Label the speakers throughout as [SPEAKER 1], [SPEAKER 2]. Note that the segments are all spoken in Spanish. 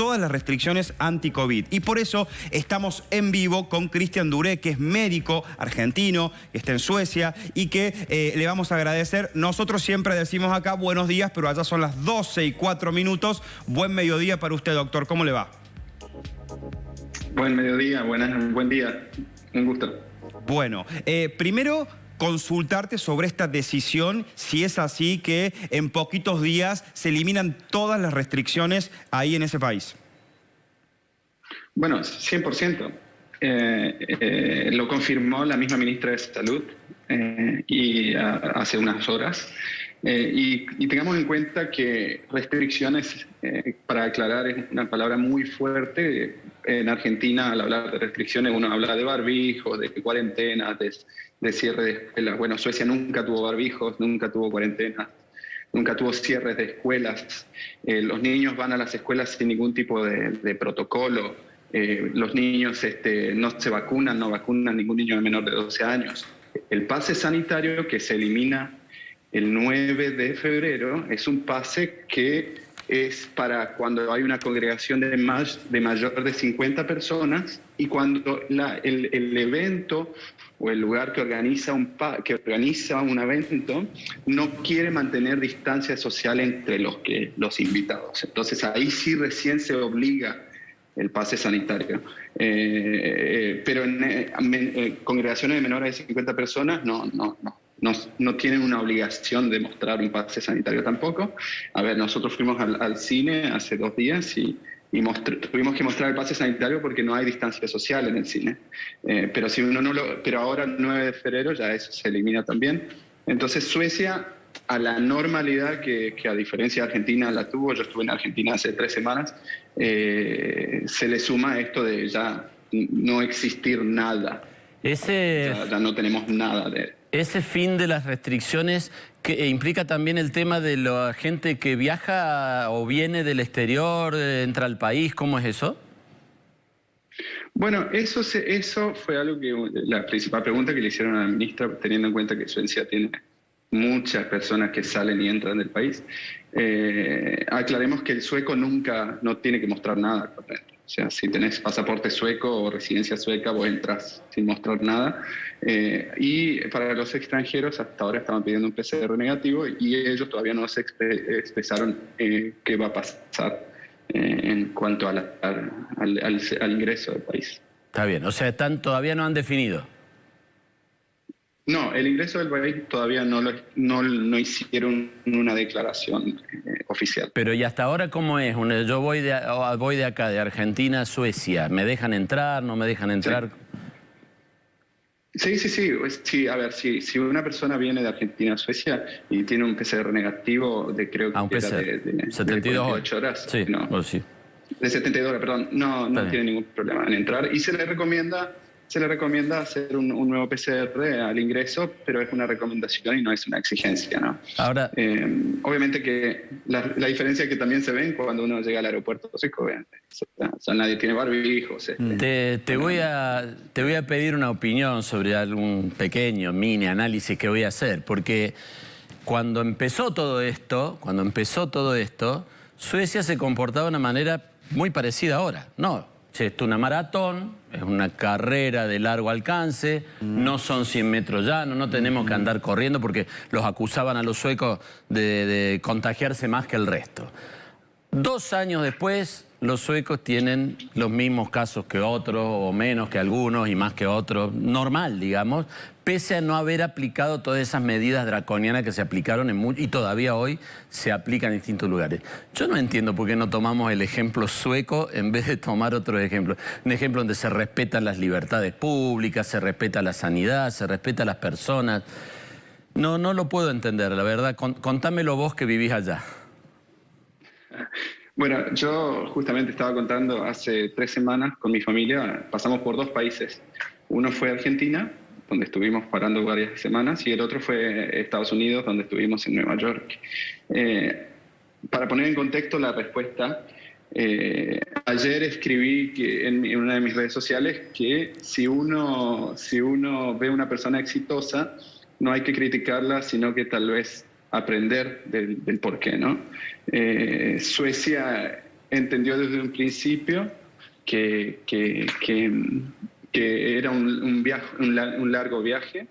[SPEAKER 1] todas las restricciones anti-COVID. Y por eso estamos en vivo con Cristian Duré, que es médico argentino, que está en Suecia y que le vamos a agradecer. Nosotros siempre decimos acá buenos días, pero allá son las 12:04. Buen mediodía para usted, doctor. ¿Cómo le va?
[SPEAKER 2] Buen mediodía, buen día. Un gusto.
[SPEAKER 1] Bueno, primero consultarte sobre esta decisión, si es así que en poquitos días se eliminan todas las restricciones ahí en ese país.
[SPEAKER 2] Bueno, 100%. Lo confirmó la misma ministra de Salud hace unas horas. Y tengamos en cuenta que restricciones, para aclarar, es una palabra muy fuerte. En Argentina, al hablar de restricciones, uno habla de barbijos, de cuarentenas, de cierre de escuelas. Bueno, Suecia nunca tuvo barbijos, nunca tuvo cuarentenas, nunca tuvo cierres de escuelas. Los niños van a las escuelas sin ningún tipo de protocolo. Los niños no se vacunan, no vacunan ningún niño de menor de 12 años. El pase sanitario que se elimina el 9 de febrero es un pase que es para cuando hay una congregación de mayor de 50 personas y cuando el evento o el lugar que organiza un evento no quiere mantener distancia social entre los invitados. Entonces ahí sí recién se obliga el pase sanitario. Pero en congregaciones de menores de 50 personas no tienen una obligación de mostrar un pase sanitario tampoco. A ver, nosotros fuimos al cine hace 2 días y tuvimos que mostrar el pase sanitario porque no hay distancia social en el cine. Pero ahora, el 9 de febrero, ya eso se elimina también. Entonces, Suecia, a la normalidad que a diferencia de Argentina la tuvo, yo estuve en Argentina hace 3 semanas, se le suma esto de ya no existir nada. Ya no tenemos nada de...
[SPEAKER 3] Ese fin de las restricciones que implica también el tema de la gente que viaja o viene del exterior, entra al país. ¿Cómo es eso?
[SPEAKER 2] Bueno, eso fue algo que la principal pregunta que le hicieron a la ministra, teniendo en cuenta que Suecia tiene muchas personas que salen y entran del país. Aclaremos que el sueco no tiene que mostrar nada. O sea, si tenés pasaporte sueco o residencia sueca, vos entras sin mostrar nada. Y para los extranjeros, hasta ahora estaban pidiendo un PCR negativo y ellos todavía no se expresaron qué va a pasar en cuanto al ingreso del país.
[SPEAKER 3] Está bien, o sea, todavía no han definido.
[SPEAKER 2] No, el ingreso del país todavía no hicieron una declaración oficial.
[SPEAKER 3] Pero ¿y hasta ahora cómo es? Yo voy de acá, de Argentina a Suecia. ¿Me dejan entrar? ¿No me dejan entrar?
[SPEAKER 2] Sí. A ver, si una persona viene de Argentina a Suecia y tiene un PCR negativo creo que era de 72 horas.
[SPEAKER 3] Sí,
[SPEAKER 2] no,
[SPEAKER 3] sí.
[SPEAKER 2] De 72 horas, perdón. No tiene ningún problema en entrar. Y se le recomienda hacer un nuevo PCR al ingreso, pero es una recomendación y no es una exigencia, ¿no?
[SPEAKER 3] Ahora,
[SPEAKER 2] obviamente que la diferencia que también se ve cuando uno llega al aeropuerto sueco, nadie tiene barbijos.
[SPEAKER 3] Te voy a pedir una opinión sobre algún pequeño mini análisis que voy a hacer, porque cuando empezó todo esto, Suecia se comportaba de una manera muy parecida ahora. No, esto es una maratón, es una carrera de largo alcance, no son 100 metros llanos, no tenemos que andar corriendo porque los acusaban a los suecos de contagiarse más que el resto. 2 años después, los suecos tienen los mismos casos que otros, o menos que algunos y más que otros, normal, digamos, pese a no haber aplicado todas esas medidas draconianas que se aplicaron y todavía hoy se aplican en distintos lugares. Yo no entiendo por qué no tomamos el ejemplo sueco en vez de tomar otro ejemplo. Un ejemplo donde se respetan las libertades públicas, se respeta la sanidad, se respeta a las personas. No lo puedo entender, la verdad. Contámelo vos que vivís allá.
[SPEAKER 2] Bueno, yo justamente estaba contando hace 3 semanas con mi familia, pasamos por 2 países. Uno fue Argentina, donde estuvimos parando varias semanas, y el otro fue Estados Unidos, donde estuvimos en Nueva York. Para poner en contexto la respuesta, ayer escribí en una de mis redes sociales que si uno ve a una persona exitosa, no hay que criticarla, sino que tal vez aprender del porqué, ¿no? Suecia entendió desde un principio que era un largo viaje,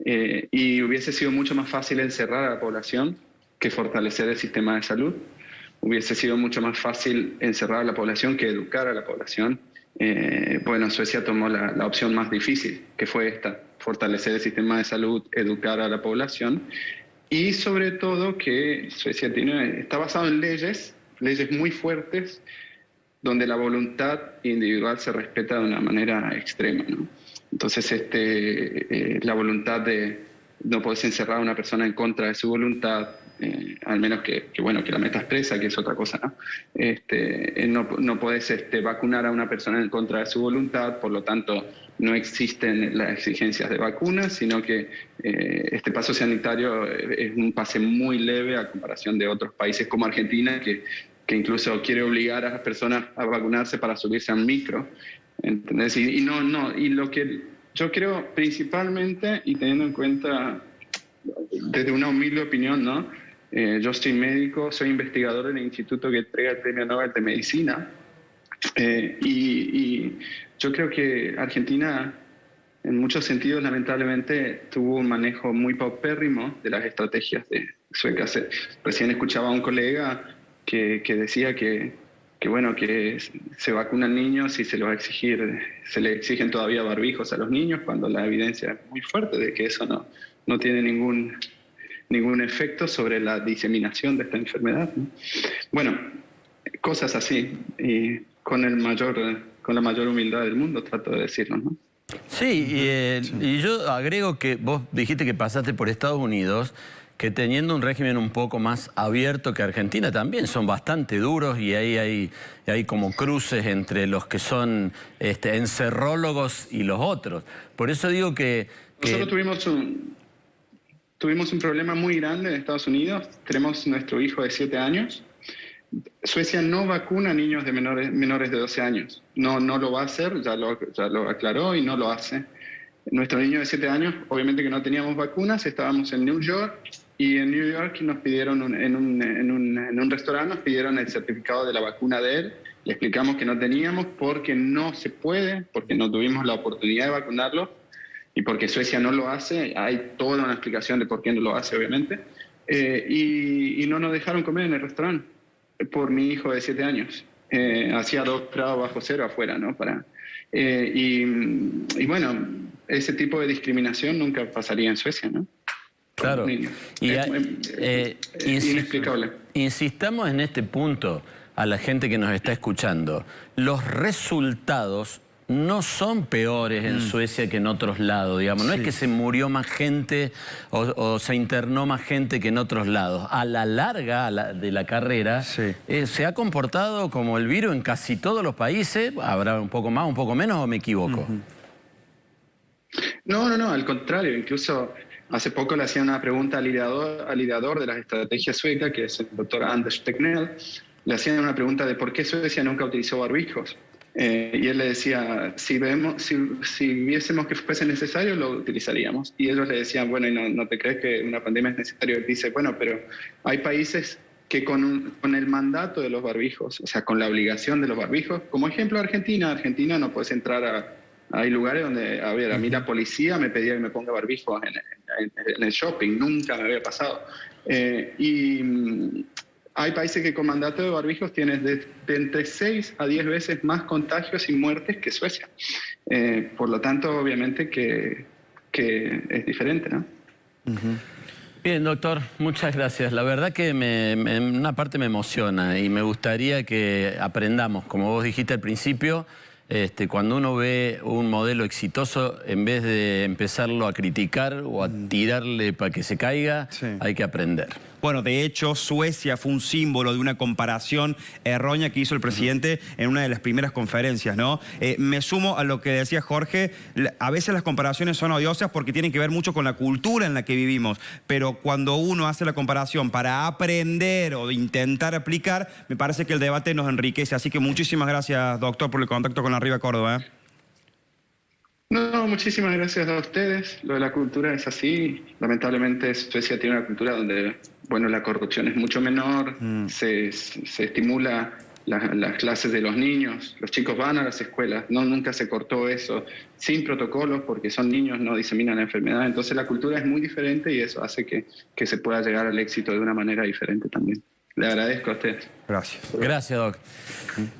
[SPEAKER 2] y hubiese sido mucho más fácil encerrar a la población que fortalecer el sistema de salud. Hubiese sido mucho más fácil encerrar a la población que educar a la población. Bueno, Suecia tomó la opción más difícil, que fue esta: fortalecer el sistema de salud, educar a la población, y sobre todo que Suecia está basado en leyes muy fuertes, donde la voluntad individual se respeta de una manera extrema, ¿no? Entonces, la voluntad de no poder encerrar a una persona en contra de su voluntad, al menos que la metas presa, que es otra cosa, ¿no? No podés vacunar a una persona en contra de su voluntad, por lo tanto no existen las exigencias de vacunas, sino que este paso sanitario es un pase muy leve a comparación de otros países como Argentina, que incluso quiere obligar a las personas a vacunarse para subirse a un micro, ¿entendés? Y lo que yo creo principalmente, y teniendo en cuenta desde una humilde opinión, ¿no? Yo soy médico, soy investigador en el instituto que entrega el Premio Nobel de Medicina, y yo creo que Argentina, en muchos sentidos, lamentablemente, tuvo un manejo muy paupérrimo de las estrategias suecas. Recién escuchaba a un colega que decía que se vacunan niños y se le exigen todavía barbijos a los niños, cuando la evidencia es muy fuerte de que eso no tiene ningún efecto sobre la diseminación de esta enfermedad, ¿no? Bueno, cosas así, y con la mayor humildad del mundo trato de decirlo, ¿no?
[SPEAKER 3] Sí, y yo agrego que vos dijiste que pasaste por Estados Unidos, que teniendo un régimen un poco más abierto que Argentina, también son bastante duros, y ahí hay como cruces entre los que son encerrólogos y los otros. Por eso digo que
[SPEAKER 2] nosotros tuvimos un problema muy grande en Estados Unidos. Tenemos nuestro hijo de 7 años. Suecia no vacuna a niños de menores de 12 años. No lo va a hacer, ya lo aclaró, y no lo hace. Nuestro niño de 7 años, obviamente que no teníamos vacunas, estábamos en New York, y en New York nos pidieron, en un restaurante, nos pidieron el certificado de la vacuna de él. Le explicamos que no teníamos porque no se puede, porque no tuvimos la oportunidad de vacunarlo, y porque Suecia no lo hace. Hay toda una explicación de por qué no lo hace, obviamente. Y no nos dejaron comer en el restaurante por mi hijo de 7 años. Hacía 2 grados bajo cero afuera, ¿no? Y bueno, ese tipo de discriminación nunca pasaría en Suecia, ¿no?
[SPEAKER 3] Claro.
[SPEAKER 2] Inexplicable.
[SPEAKER 3] Insistamos en este punto a la gente que nos está escuchando. Los resultados no son peores en Suecia que en otros lados, digamos. No es que se murió más gente o se internó más gente que en otros lados. A la larga de la carrera, se ha comportado como el virus en casi todos los países. Habrá un poco más, un poco menos, ¿o me equivoco?
[SPEAKER 2] No, al contrario. Incluso hace poco le hacía una pregunta al ideador de las estrategias suecas, que es el doctor Anders Tegnell. Le hacían una pregunta de por qué Suecia nunca utilizó barbijos. Y él le decía, si viésemos que fuese necesario, lo utilizaríamos. Y ellos le decían, bueno, ¿y no te crees que una pandemia es necesario? Él dice, bueno, pero hay países que con el mandato de los barbijos, o sea, con la obligación de los barbijos, como ejemplo Argentina no puedes entrar hay lugares donde, a mí la policía me pedía que me ponga barbijos en el shopping, nunca me había pasado. Y hay países que con mandato de barbijos tienen de entre 6 a 10 veces más contagios y muertes que Suecia. Por lo tanto, obviamente que es diferente, ¿no?
[SPEAKER 3] Bien, doctor, muchas gracias. La verdad que en una parte me emociona, y me gustaría que aprendamos, como vos dijiste al principio, cuando uno ve un modelo exitoso, en vez de empezarlo a criticar o a tirarle para que se caiga, hay que aprender.
[SPEAKER 1] Bueno, de hecho, Suecia fue un símbolo de una comparación errónea que hizo el presidente en una de las primeras conferencias, ¿no? Me sumo a lo que decía Jorge. A veces las comparaciones son odiosas porque tienen que ver mucho con la cultura en la que vivimos, pero cuando uno hace la comparación para aprender o intentar aplicar, me parece que el debate nos enriquece. Así que muchísimas gracias, doctor, por el contacto con Arriba Córdoba.
[SPEAKER 2] No, muchísimas gracias a ustedes. Lo de la cultura es así. Lamentablemente Suecia tiene una cultura donde, bueno, la corrupción es mucho menor, se estimula las clases de los niños. Los chicos van a las escuelas, nunca se cortó eso, sin protocolos, porque son niños, no diseminan la enfermedad. Entonces la cultura es muy diferente y eso hace que se pueda llegar al éxito de una manera diferente también. Le agradezco a usted.
[SPEAKER 1] Gracias.
[SPEAKER 3] Gracias, Doc.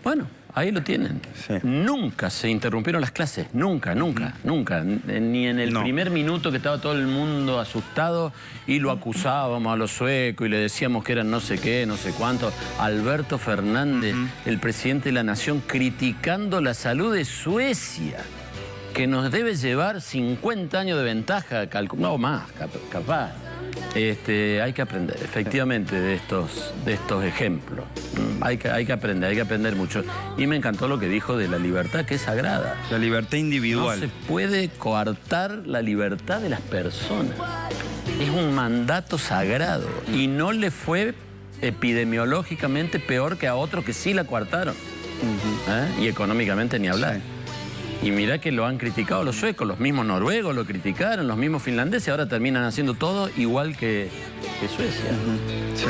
[SPEAKER 3] Bueno, ahí lo tienen.
[SPEAKER 1] Sí.
[SPEAKER 3] Nunca se interrumpieron las clases, nunca. Ni en el primer minuto que estaba todo el mundo asustado y lo acusábamos a los suecos y le decíamos que eran no sé qué, no sé cuánto. Alberto Fernández, el presidente de la nación, criticando la salud de Suecia, que nos debe llevar 50 años de ventaja, no más, capaz. Hay que aprender, efectivamente, de estos ejemplos. Hay que aprender mucho. Y me encantó lo que dijo de la libertad, que es sagrada.
[SPEAKER 1] La libertad individual.
[SPEAKER 3] No se puede coartar la libertad de las personas. Es un mandato sagrado. Y no le fue epidemiológicamente peor que a otros que sí la coartaron. Y económicamente ni hablar.
[SPEAKER 1] Sí.
[SPEAKER 3] Y mirá que lo han criticado los suecos, los mismos noruegos lo criticaron, los mismos finlandeses, ahora terminan haciendo todo igual que Suecia.
[SPEAKER 1] Sí.